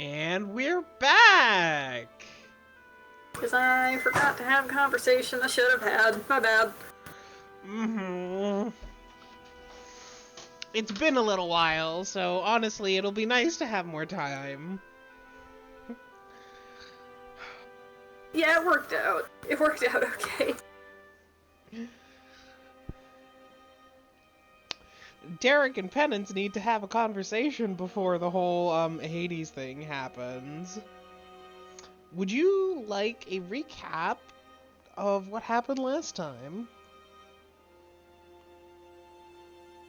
And we're back! Because I forgot to have a conversation I should have had. My bad. It's been a little while, so honestly, it'll be nice to have more time. Yeah, it worked out. It worked out okay. Derek and Penance need to have a conversation before the whole, Hades thing happens. Would you like a recap of what happened last time?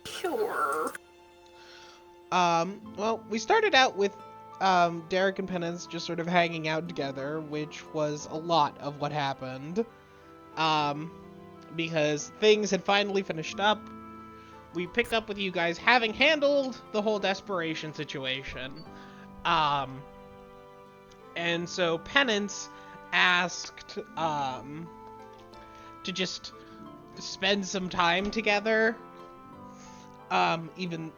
Sure. Well, we started out with, Derek and Penance just sort of hanging out together, which was a lot of what happened. Because things had finally finished up. We picked up with you guys having handled the whole desperation situation. And so Penance asked, to just spend some time together, even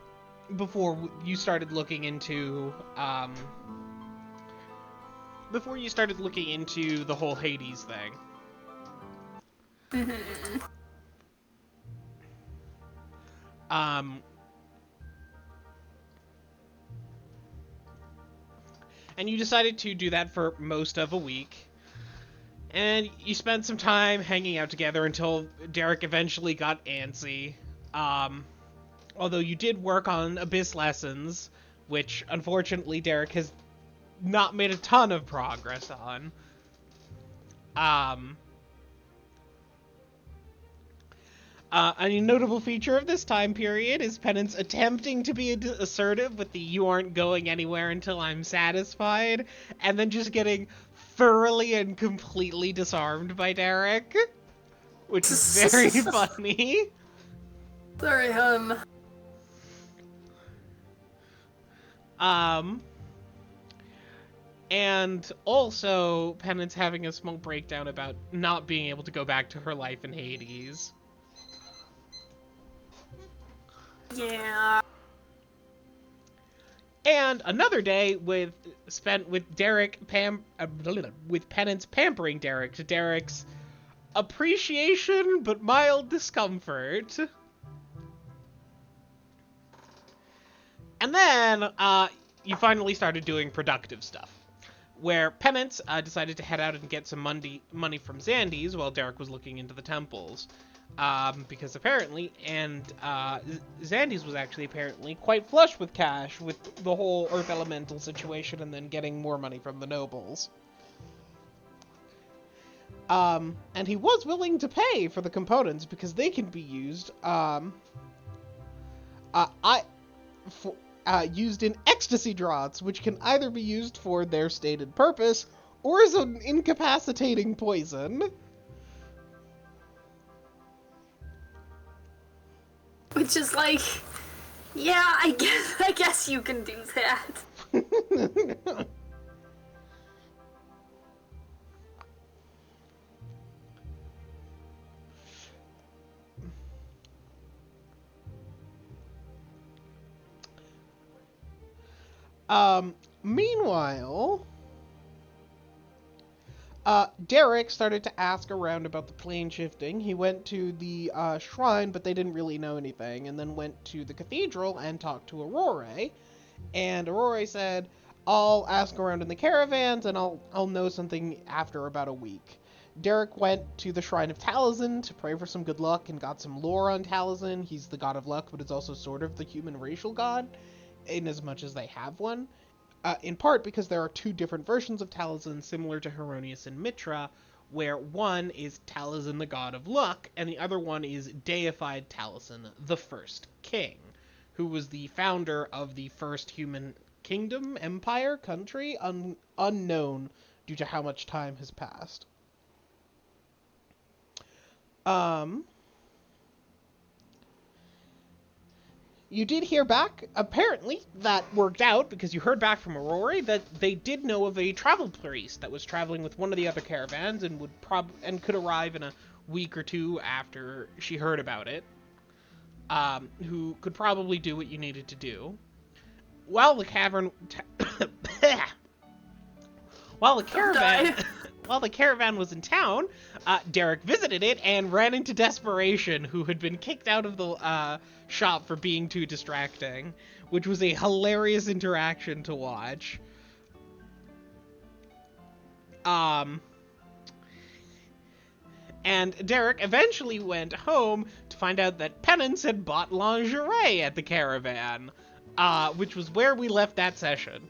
before you started looking into, the whole Hades thing. And you decided to do that for most of a week. And you spent some time hanging out together until Derek eventually got antsy. Although you did work on Abyss lessons, which unfortunately Derek has not made a ton of progress on. A notable feature of this time period is Penance attempting to be assertive with the "you aren't going anywhere until I'm satisfied," and then just getting thoroughly and completely disarmed by Derek, which is very funny. Sorry, And also Penance having a small breakdown about not being able to go back to her life in Hades. Yeah. And another day spent with with Penance pampering Derek to Derek's appreciation but mild discomfort. And then you finally started doing productive stuff, where Penance decided to head out and get some money from Xandes while Derek was looking into the temples. Because apparently, Xandes was actually apparently quite flush with cash with the whole Earth Elemental situation and then getting more money from the nobles. And he was willing to pay for the components because they can be used, used in ecstasy draughts, which can either be used for their stated purpose or as an incapacitating poison. Which is like, yeah, I guess you can do that. Meanwhile, Derek started to ask around about the plane shifting. He went to the shrine, but they didn't really know anything, and then went to the cathedral and talked to Aurora. And Aurora said, "I'll ask around in the caravans, and I'll know something after about a week." Derek went to the Shrine of Taliesin to pray for some good luck and got some lore on Taliesin. He's the god of luck, but it's also sort of the human racial god, in as much as they have one. In part because there are two different versions of Taliesin similar to Heronius and Mitra, where one is Taliesin the god of luck, and the other one is deified Taliesin, the first king, who was the founder of the first human kingdom, empire, country, unknown due to how much time has passed. You did hear back, apparently, that worked out, because you heard back from Aurora that they did know of a travel priest that was traveling with one of the other caravans and could arrive in a week or two after she heard about it, who could probably do what you needed to do. While the cavern while the caravan, while the caravan was in town, Derek visited it and ran into Desperation, who had been kicked out of the shop for being too distracting, which was a hilarious interaction to watch. And Derek eventually went home to find out that Penance had bought lingerie at the caravan, which was where we left that session.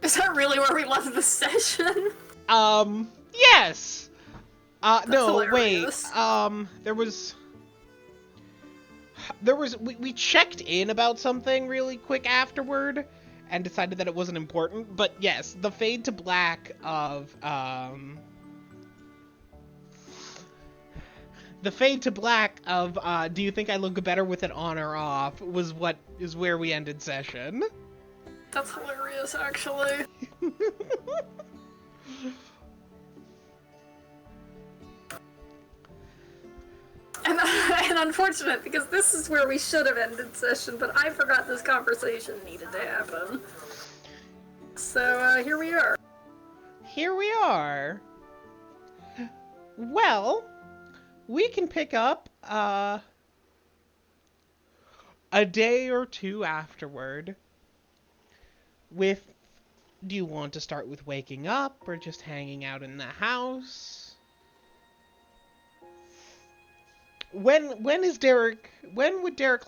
Is that really where we left the session? Yes! No, hilarious. wait, we checked in about something really quick afterward, and decided that it wasn't important, but yes, the fade to black of, do you think I look better with it on or off, was what is where we ended session. That's hilarious, actually. And unfortunate, because this is where we should have ended session, but I forgot this conversation needed to happen. So, here we are. Here we are. Well, we can pick up, a day or two afterward with, do you want to start with waking up, or just hanging out in the house? When would Derek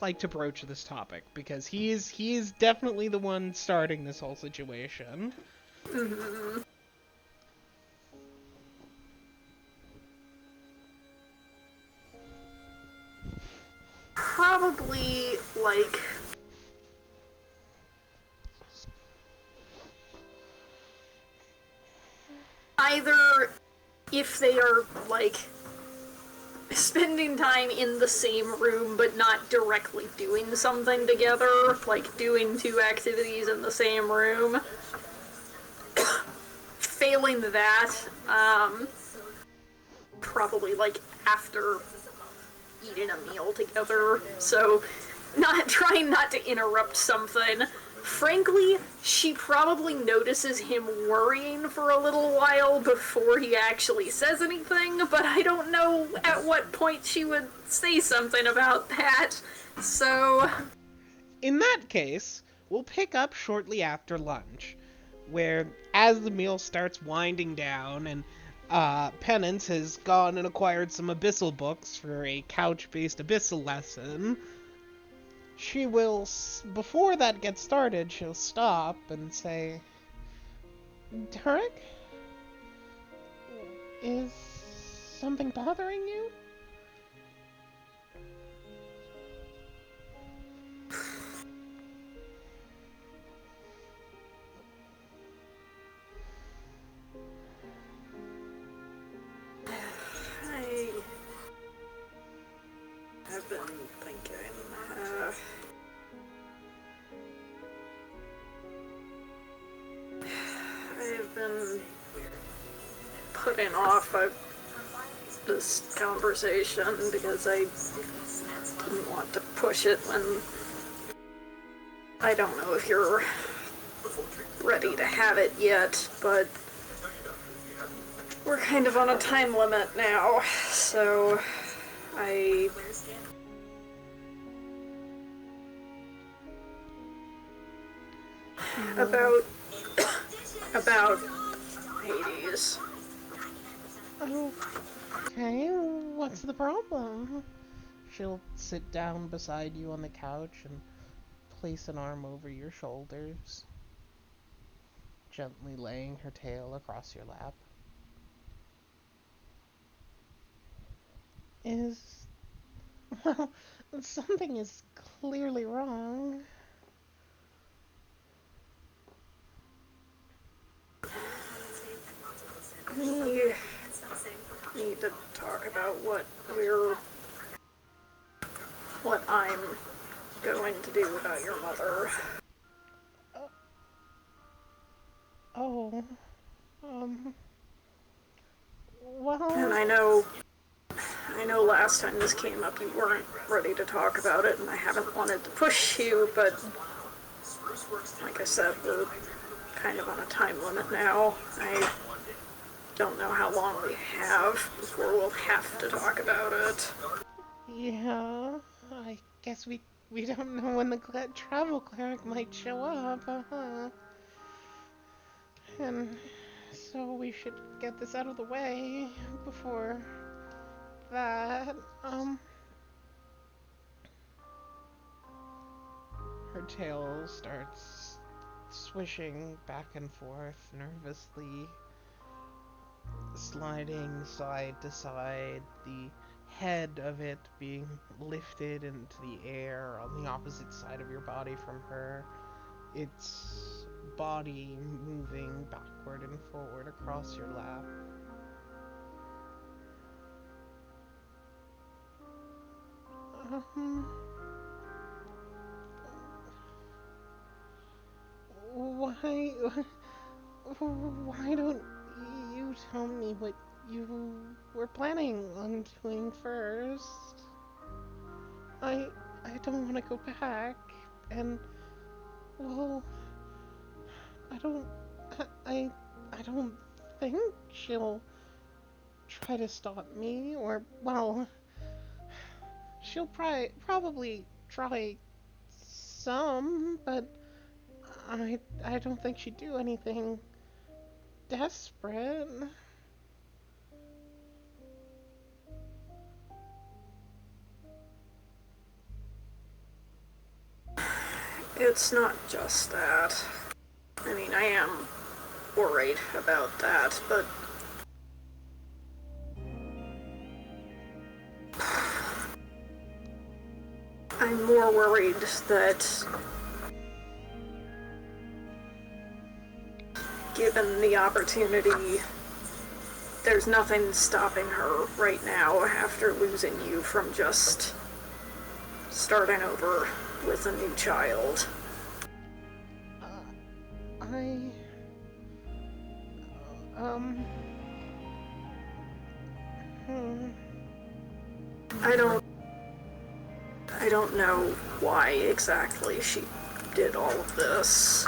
like to broach this topic? Because he is definitely the one starting this whole situation. Mm-hmm. Probably, like, either if they are, like, spending time in the same room but not directly doing something together, like doing two activities in the same room. Failing that, probably, like, after eating a meal together, so trying not to interrupt something. Frankly, she probably notices him worrying for a little while before he actually says anything, but I don't know at what point she would say something about that, so... In that case, we'll pick up shortly after lunch, where, as the meal starts winding down, and Penance has gone and acquired some Abyssal books for a couch-based Abyssal lesson, she will, before that gets started, she'll stop and say, Derek? Is something bothering you? I've been thinking, I've been putting off this conversation because I didn't want to push it when I don't know if you're ready to have it yet, but we're kind of on a time limit now, so about Hades. Okay, what's the problem? She'll sit down beside you on the couch and place an arm over your shoulders, gently laying her tail across your lap. Well, something is clearly wrong. We need to talk about what I'm going to do about your mother. Oh, well... And I know last time this came up you weren't ready to talk about it, and I haven't wanted to push you, but like I said, we're kind of on a time limit now. I don't know how long we have before we'll have to talk about it. Yeah, I guess we don't know when the travel cleric might show up, uh-huh. And so we should get this out of the way before that. Her tail starts swishing back and forth nervously, sliding side to side, the head of it being lifted into the air on the opposite side of your body from her, its body moving backward and forward across your lap. Um, why, why don't you tell me what you were planning on doing first? I, I don't want to go back, and, well, I don't, I don't think she'll try to stop me, or, well, she'll probably try some, but I don't think she'd do anything desperate. It's not just that. I mean, I am worried about that, but I'm more worried that given the opportunity, there's nothing stopping her right now after losing you from just starting over with a new child. I, um, hmm. I don't know why exactly she did all of this,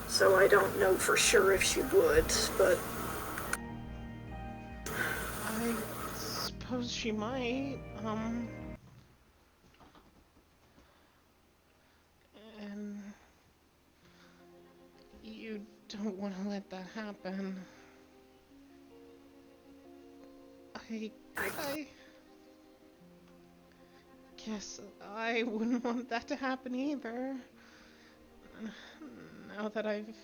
so I don't know for sure if she would, but I suppose she might, and you don't want to let that happen. I guess I wouldn't want that to happen either. Now that I've,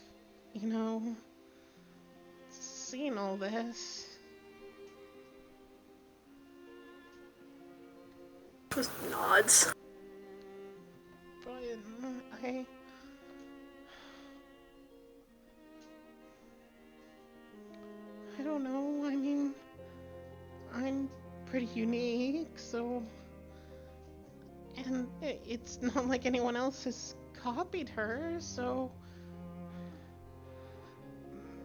you know, seen all this. just nods. But I I don't know. I mean, I'm pretty unique, so, and it's not like anyone else has copied her, so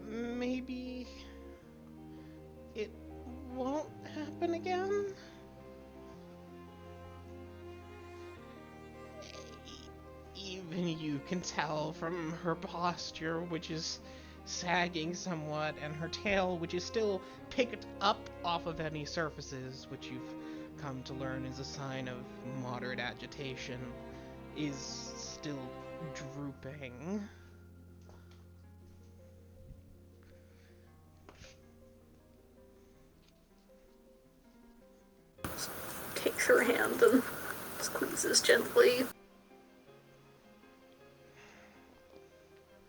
maybe it won't happen again. Even you can tell from her posture, which is sagging somewhat, and her tail, which is still picked up off of any surfaces, which you've come to learn is a sign of moderate agitation, is still drooping. Takes her hand and squeezes gently.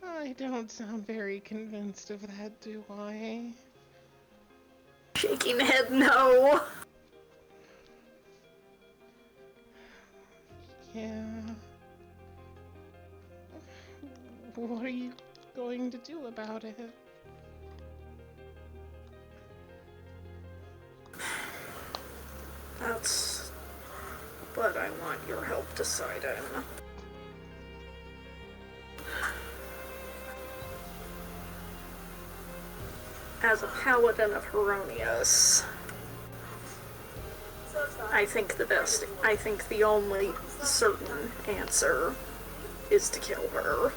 I don't sound very convinced of that, do I? Shaking head no. Yeah. What are you going to do about it? That's what I want your help deciding. As a paladin of Heronius, I think the only certain answer is to kill her.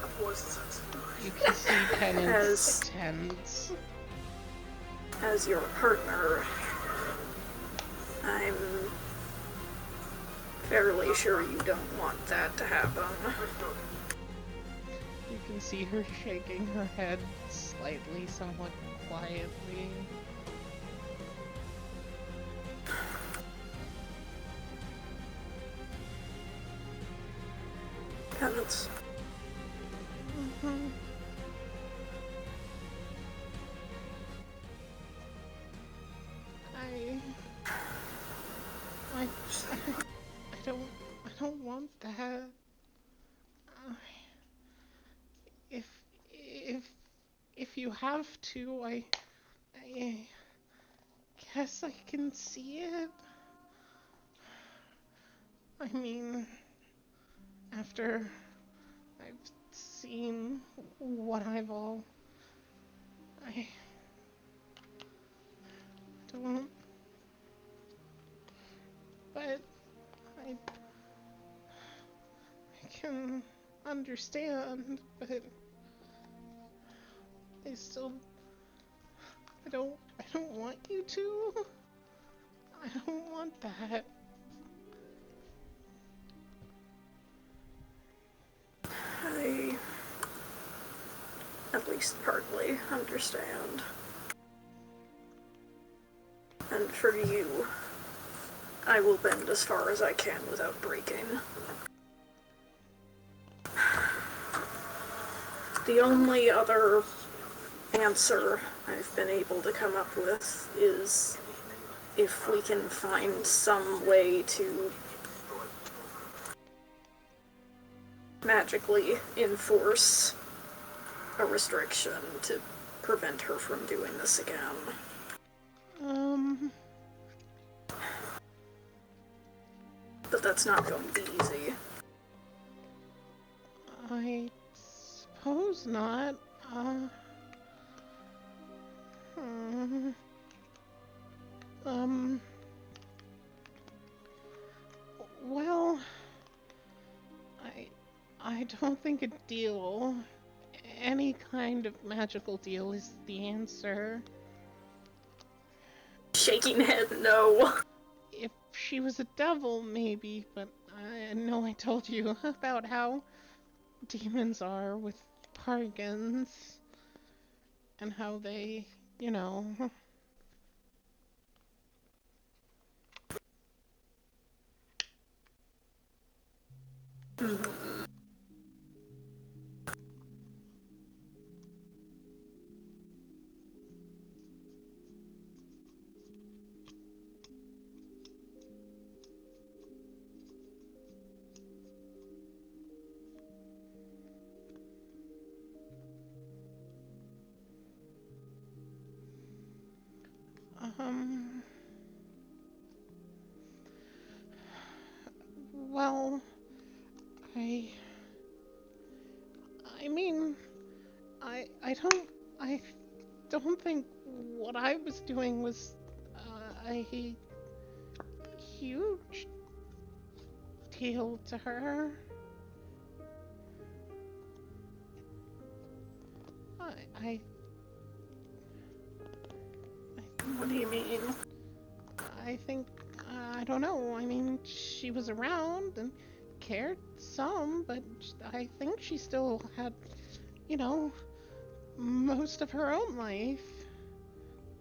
You can see Penance tense. As your partner, I'm fairly sure you don't want that to happen. You can see her shaking her head slightly, somewhat quietly. Penance. I don't want that. If, if, if you have to, I guess I can see it. I mean, after I've seen what I don't, but I can understand, but I don't want you to. I don't want that. I at least partly understand. And for you, I will bend as far as I can without breaking. The only other answer I've been able to come up with is if we can find some way to magically enforce a restriction to prevent her from doing this again. But that's not going to be easy. I suppose not. Well, I don't think a deal, any kind of magical deal, is the answer. Shaking head, no. If she was a devil, maybe, but I know I told you about how demons are with pargans, and how they, you know... Well, I mean, I don't think what I was doing was a huge deal to her. I What do you mean? I think, I don't know, I mean, she was around and cared some, but I think she still had, you know, most of her own life,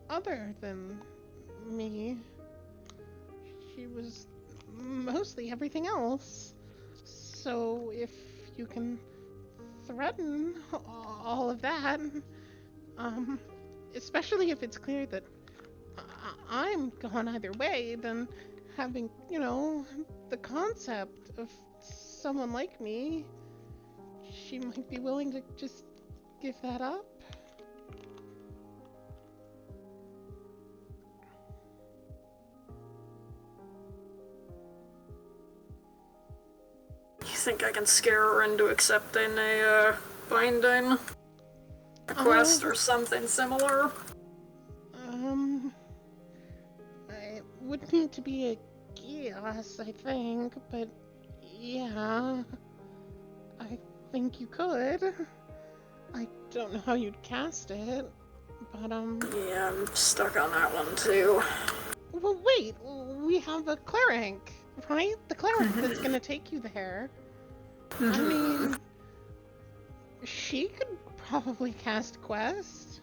other than me. She was mostly everything else. So if you can threaten all of that, um, especially if it's clear that I'm gone either way, then having, you know, the concept of someone like me, she might be willing to just give that up. You think I can scare her into accepting a, binding? A quest or something similar? It would need to be a guess, I think, but yeah, I think you could. I don't know how you'd cast it, but, Yeah, I'm stuck on that one, too. Well, wait, we have a cleric, right? The cleric that's gonna take you there. I mean, she could probably cast Quest.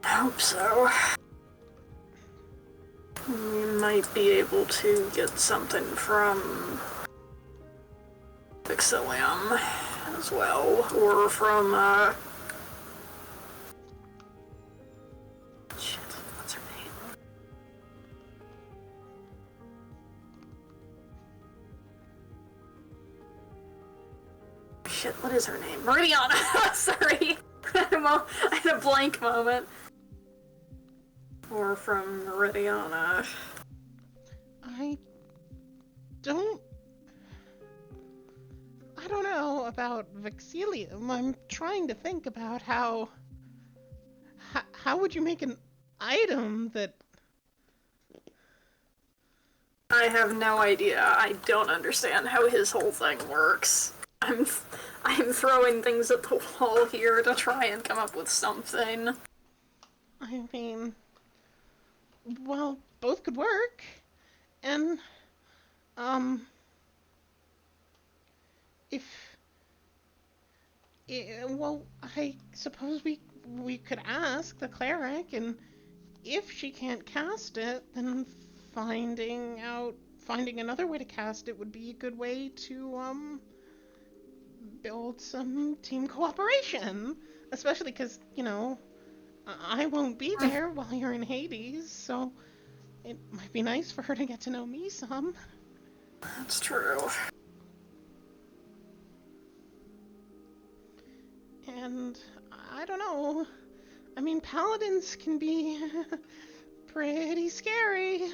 I hope so. We might be able to get something from Vixilium as well, or from, shit, what's her name? Shit, what is her name? Meridiana! Sorry! I had a blank moment. Or from Meridiana. I don't know about Vixilium. I'm trying to think about how would you make an item that... I have no idea. I don't understand how his whole thing works. I'm throwing things at the wall here to try and come up with something. I mean, well, both could work. And, if... well, I suppose we could ask the cleric, and if she can't cast it, then finding another way to cast it would be a good way to build some team cooperation. Especially because, I won't be there while you're in Hades, so it might be nice for her to get to know me some. That's true. And I don't know. I mean, paladins can be pretty scary.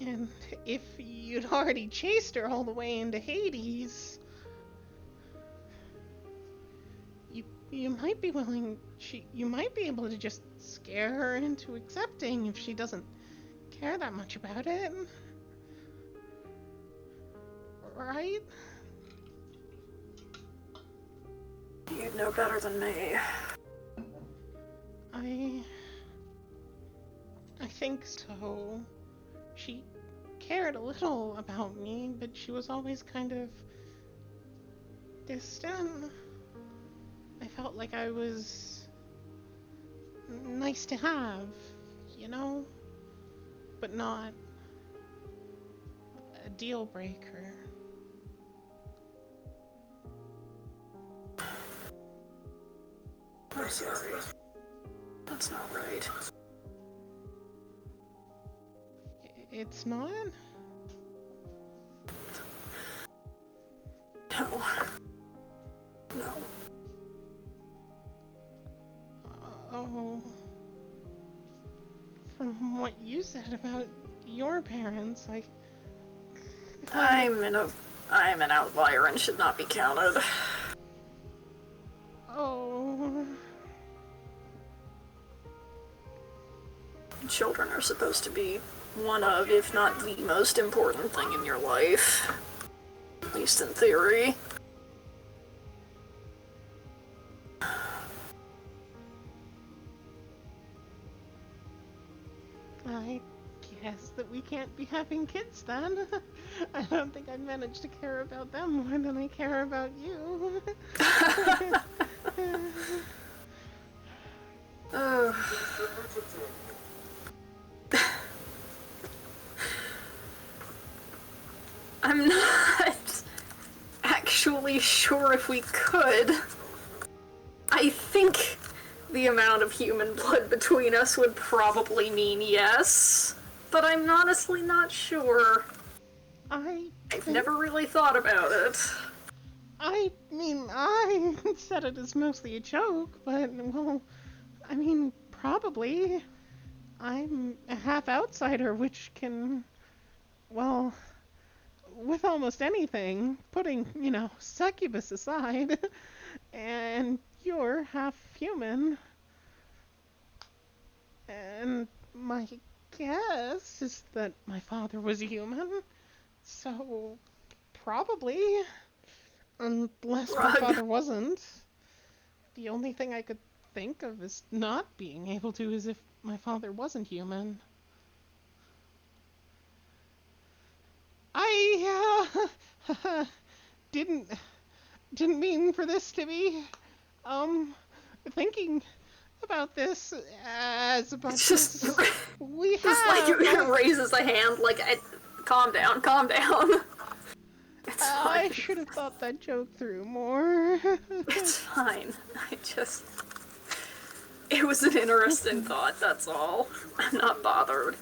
And if you'd already chased her all the way into Hades, you might be you might be able to just scare her into accepting if she doesn't care that much about it. Right? You'd know better than me. I think so. She cared a little about me, but she was always kind of distant. I felt like I was nice to have, but not a deal breaker. I'm sorry. That's not right. It's not? No. No. Oh. From what you said about your parents, I'm an outlier and should not be counted. Oh. Children are supposed to be one of, if not the most important thing in your life. At least in theory. I guess that we can't be having kids then. I don't think I'd manage to care about them more than I care about you. I'm not actually sure if we could. I think the amount of human blood between us would probably mean yes, but I'm honestly not sure. I've never really thought about it. I mean, I said it as mostly a joke, but, well, I mean, probably. I'm a half outsider, which can, well, with almost anything, putting, succubus aside, and you're half human. And my guess is that my father was a human. So, probably. Unless my Rug. father wasn't. The only thing I could think of is not being able to is if my father wasn't human. I, didn't mean for this to be, um, thinking about this as It's much just, as we just like have. raises a hand, like, calm down, calm down. It's fine. I should have thought that joke through more. It's fine. It was an interesting thought, that's all. I'm not bothered.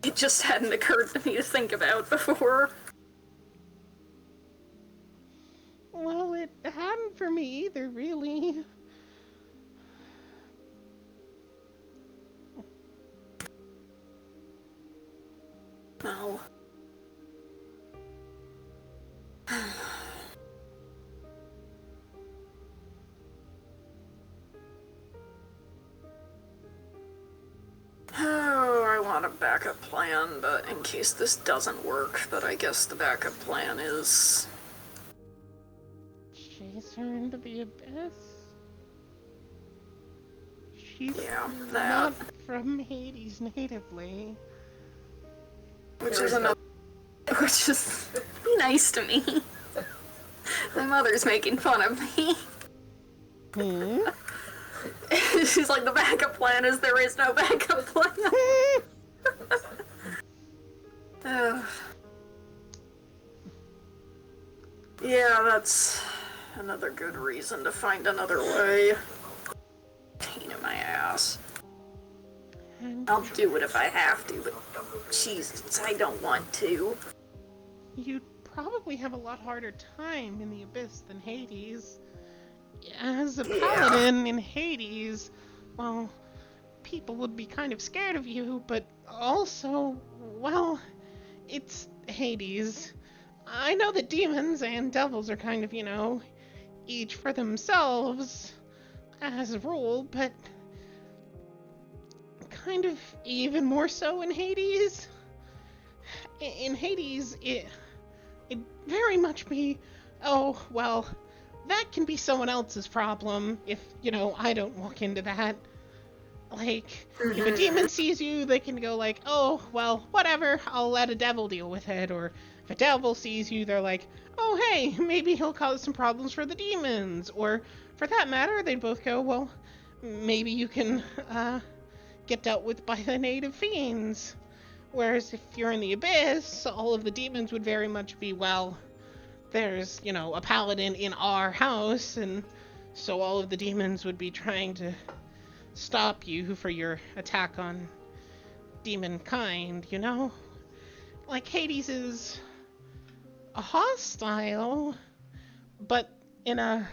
It just hadn't occurred to me to think about before. Well, it hadn't for me either, really. No. Oh, I want a backup plan, but in case this doesn't work, but I guess the backup plan is... Chase her into the abyss? She's Yeah, not that. from Hades natively. Which is another... Which is... Be nice to me. My mother's making fun of me. Hmm? She's like, the backup plan is there is no backup plan. Yeah, that's another good reason to find another way. Pain in my ass. I'll do it if I have to, but Jesus, I don't want to. You'd probably have a lot harder time in the abyss than Hades. As a paladin in Hades, well, people would be kind of scared of you, but also, well, it's Hades. I know that demons and devils are kind of, each for themselves as a rule, but kind of even more so in Hades. In Hades, it very much be, oh, well, that can be someone else's problem if, I don't walk into that. Like, if a demon sees you, they can go like, oh, well, whatever, I'll let a devil deal with it. Or if a devil sees you, they're like, oh, hey, maybe he'll cause some problems for the demons. Or, for that matter, they'd both go, well, maybe you can get dealt with by the native fiends. Whereas if you're in the abyss, all of the demons would very much be, well, there's, a paladin in our house, and so all of the demons would be trying to stop you for your attack on demon kind, Like Hades is a hostile, but in a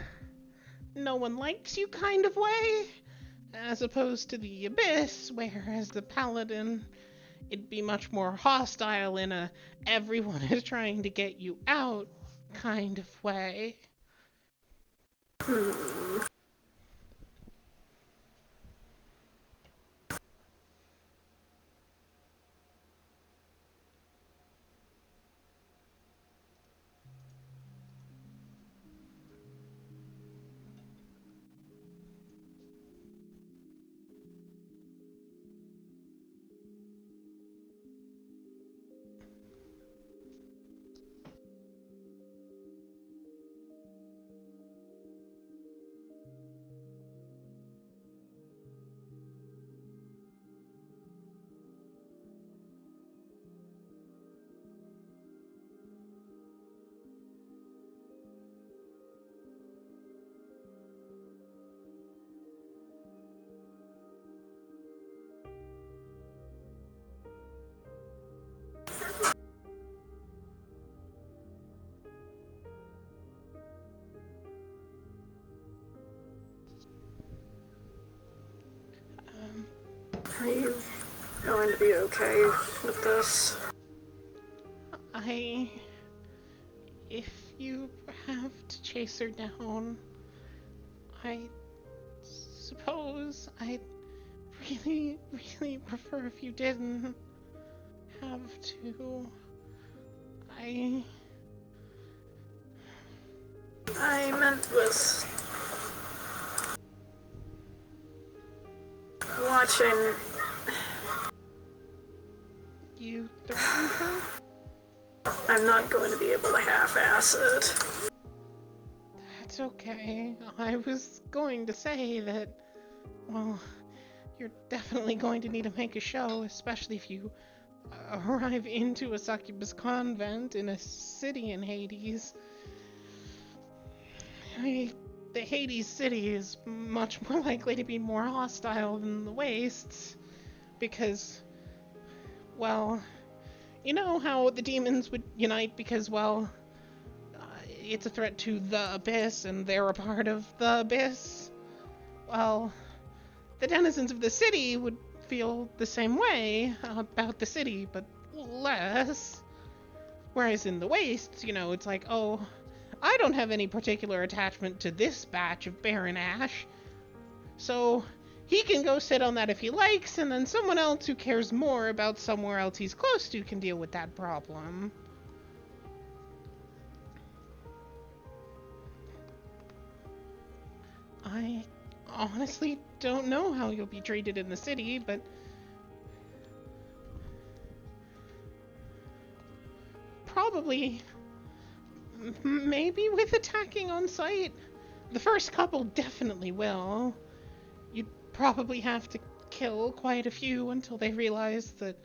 no one likes you kind of way, as opposed to the abyss, where as the paladin, it'd be much more hostile in a everyone is trying to get you out kind of way. Are you going to be okay with this? If you have to chase her down, I suppose I'd really, really prefer if you didn't have to. I meant was watching. You threatened her? I'm not going to be able to half-ass it. That's okay. I was going to say that, well, you're definitely going to need to make a show, especially if you arrive into a succubus convent in a city in Hades. The Hades city is much more likely to be more hostile than the Wastes, because, well, you know how the demons would unite because, well, it's a threat to the Abyss and they're a part of the Abyss? Well, the denizens of the city would feel the same way about the city, but less. Whereas in the Wastes, it's like, oh, I don't have any particular attachment to this batch of Baron Ash, so he can go sit on that if he likes, and then someone else who cares more about somewhere else he's close to can deal with that problem. I honestly don't know how you'll be treated in the city, but probably, maybe with attacking on sight. The first couple definitely will. You'd probably have to kill quite a few until they realize that,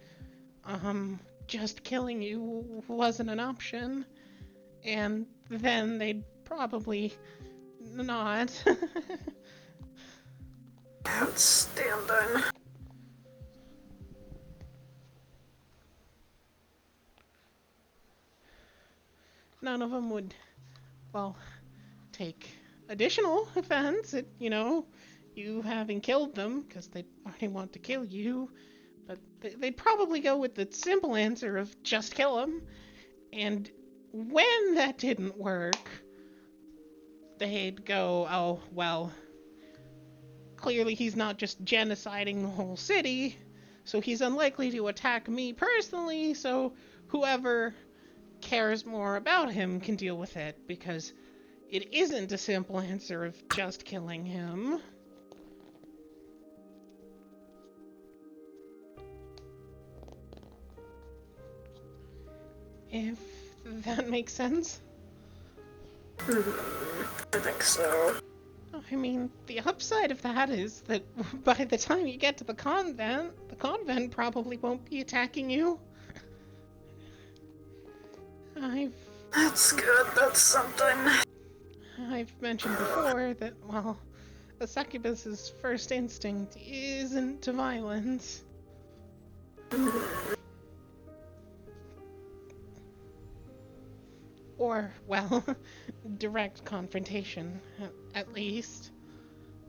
just killing you wasn't an option. And then they'd probably not. Outstanding. None of them would, well, take additional offense at, you having killed them, because they'd already want to kill you. But they'd probably go with the simple answer of just kill them. And when that didn't work, they'd go, oh, well, clearly he's not just genociding the whole city, so he's unlikely to attack me personally, so whoever cares more about him can deal with it, because it isn't a simple answer of just killing him. If that makes sense. I think so. I mean, the upside of that is that by the time you get to the convent probably won't be attacking you. That's good, that's something. I've mentioned before that, well, a succubus's first instinct isn't to violence. Or, well, direct confrontation, at least.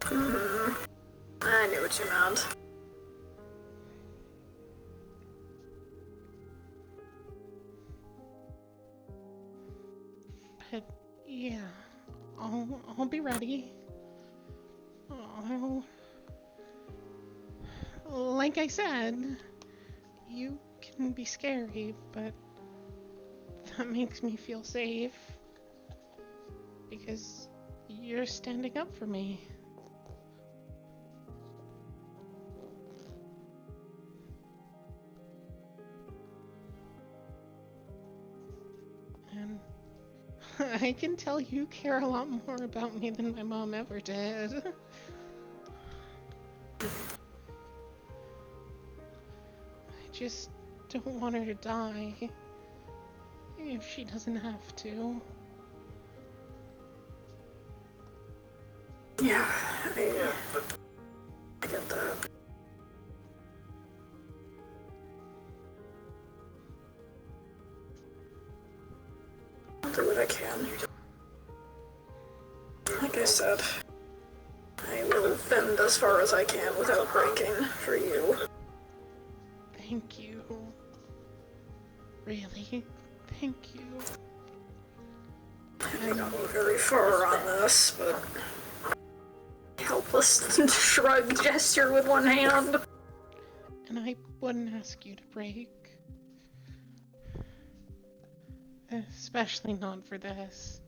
I knew what you meant. But, yeah, I'll be ready. Like I said, you can be scary, but that makes me feel safe. Because you're standing up for me. And I can tell you care a lot more about me than my mom ever did. I just don't want her to die. If she doesn't have to. Yeah, I get that. I'll do what I can. Like I said, I will bend as far as I can without breaking for you. Thank you. Really, thank you. I don't go very far on this, but help helpless shrug gesture with one hand. And I wouldn't ask you to break. Especially not for this.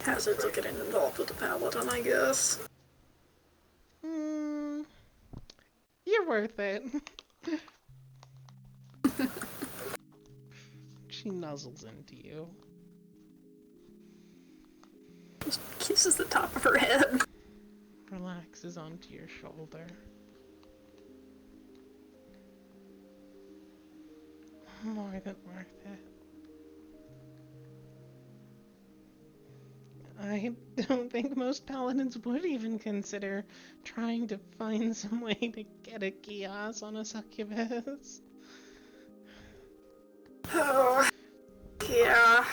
Hazards of getting involved with the paladin, I guess. You're worth it. She nuzzles into you. Just kisses the top of her head. Relaxes onto your shoulder. More than worth it. I don't think most paladins would even consider trying to find some way to get a kiosk on a succubus. Oh, yeah.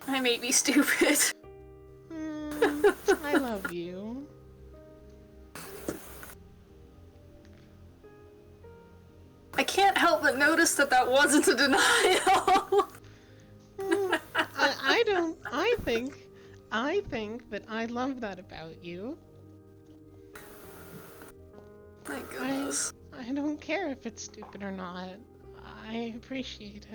I may be stupid. I love you. I can't help but notice that that wasn't a denial. I think that I love that about you. My goodness. I don't care if it's stupid or not. I appreciate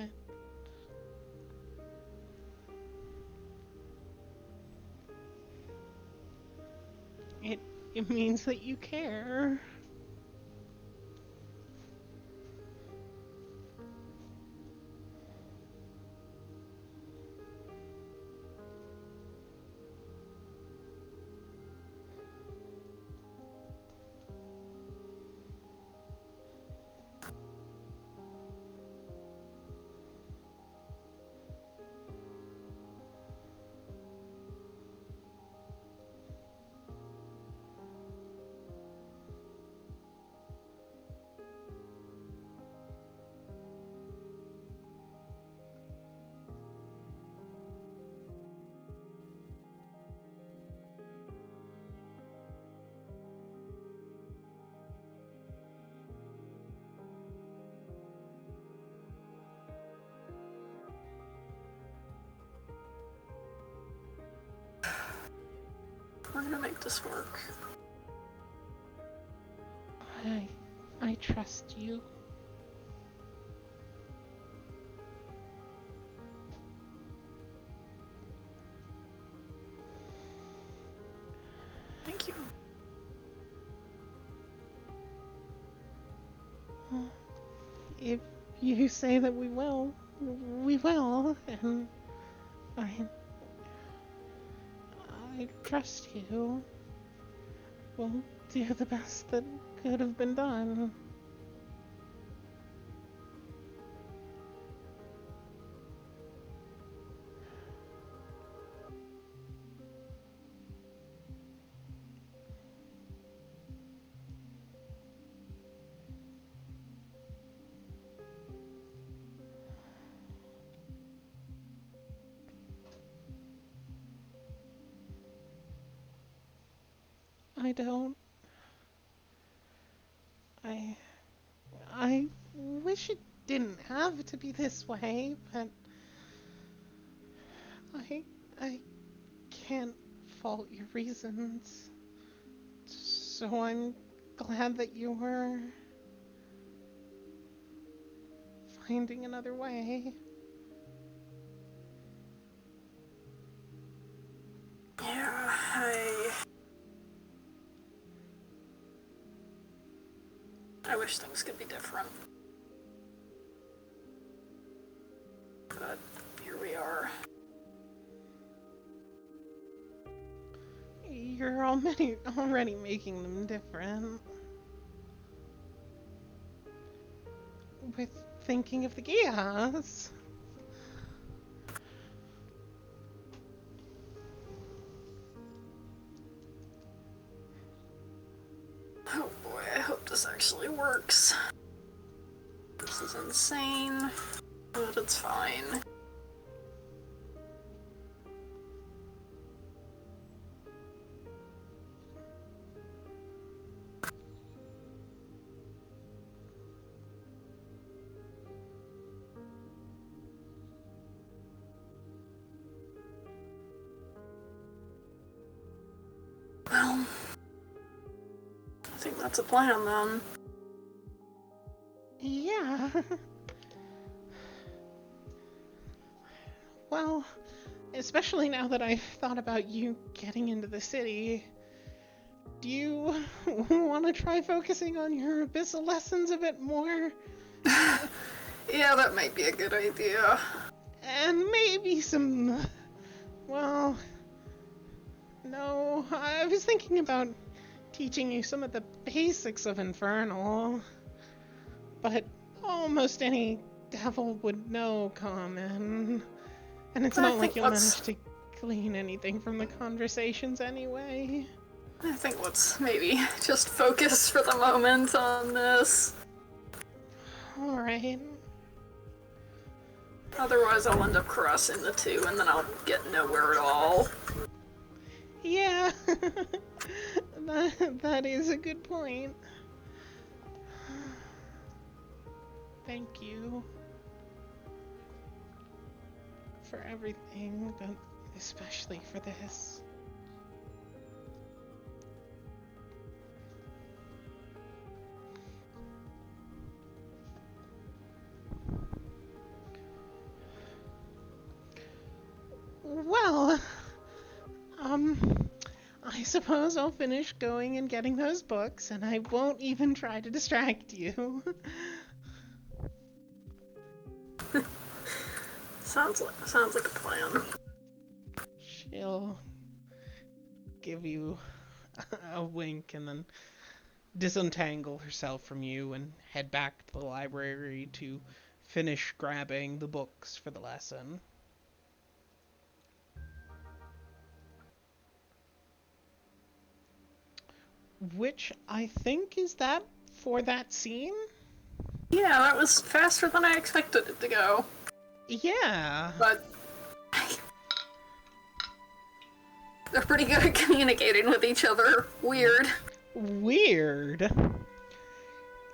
it. It means that you care. We're gonna make this work. I trust you. Thank you. If you say that we will, and I trust you. We'll do the best that could have been done. I don't. I wish it didn't have to be this way, but I can't fault your reasons. So I'm glad that you were finding another way. Yeah, I wish things could be different. But here we are. You're already making them different. With thinking of the chaos. Oh boy, I hope this actually works. This is insane, but it's fine. think that's a plan, then. Yeah. Well, especially now that I've thought about you getting into the city, do you want to try focusing on your abyssal lessons a bit more? Yeah, that might be a good idea. And maybe some... Well... No, I was thinking about teaching you some of the basics of Infernal. But almost any devil would know Common. And it's not like you'll manage to glean anything from the conversations anyway. I think let's maybe just focus for the moment on this. Alright. Otherwise I'll end up crossing the two and then I'll get nowhere at all. Yeah, that is a good point. Thank you for everything, but especially for this. Well, I suppose I'll finish going and getting those books, and I won't even try to distract you. Sounds like a plan. She'll give you a wink and then disentangle herself from you and head back to the library to finish grabbing the books for the lesson. Which I think is that for that scene? Yeah, that was faster than I expected it to go. Yeah. But they're pretty good at communicating with each other. Weird. Weird.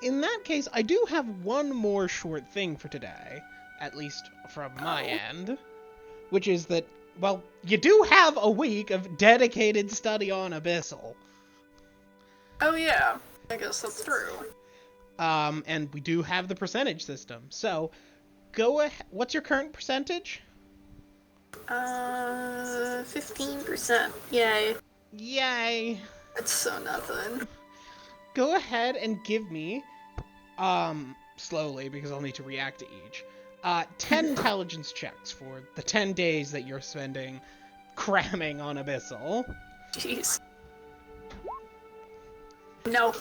In that case, I do have one more short thing for today, at least from my end, which is that, well, you do have a week of dedicated study on Abyssal. Oh yeah, I guess that's true. And we do have the percentage system, so go ahead. What's your current percentage? 15%. Yay. Yay. That's so nothing. Go ahead and give me, slowly, because I'll need to react to each, 10 intelligence checks for the 10 days that you're spending cramming on Abyssal. Jeez. No.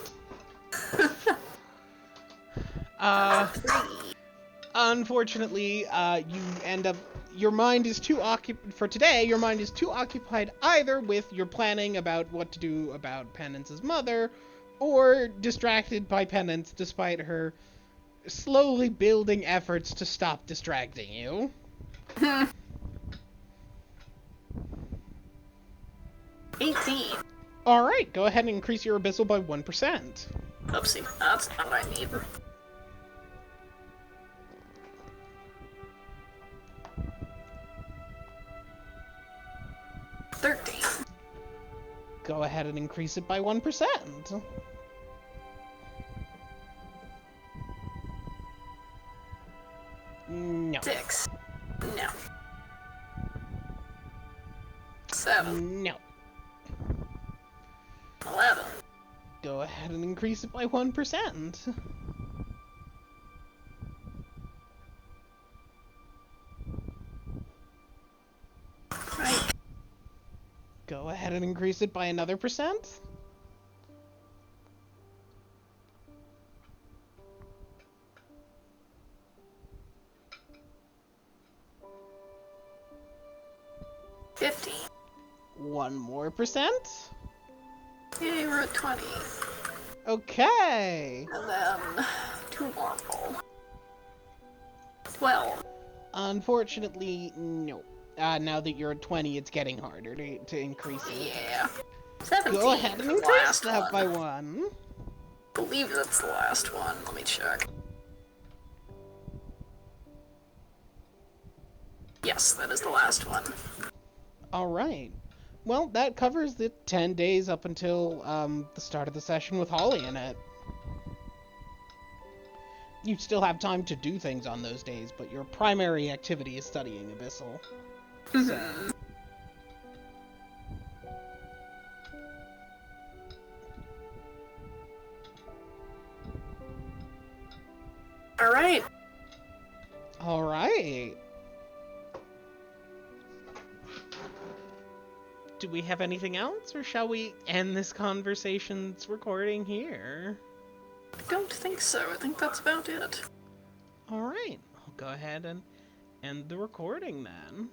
Unfortunately, you end up... Your mind is too occupied... For today, your mind is too occupied either with your planning about what to do about Penance's mother, or distracted by Penance despite her slowly building efforts to stop distracting you. 18. Alright, go ahead and increase your Abyssal by 1%. Oopsie, that's not what I need. Go ahead and increase it by 1%. No. 6. No. 7. No. 11. Go ahead and increase it by 1%. Right. Go ahead and increase it by another percent. One more percent. Yay, we're at 20. Okay. And then 2 more roll. 12. Unfortunately, no. Now that you're at 20, it's getting harder to increase it. Yeah. 17. Go ahead and increase that by 1. I believe that's the last one. Let me check. Yes, that is the last one. Alright. Well, that covers the 10 days up until the start of the session with Holly in it. You still have time to do things on those days, but your primary activity is studying Abyssal. So... Alright. Alright. Do we have anything else, or shall we end this conversation's recording here? I don't think so. I think that's about it. Alright, I'll go ahead and end the recording then.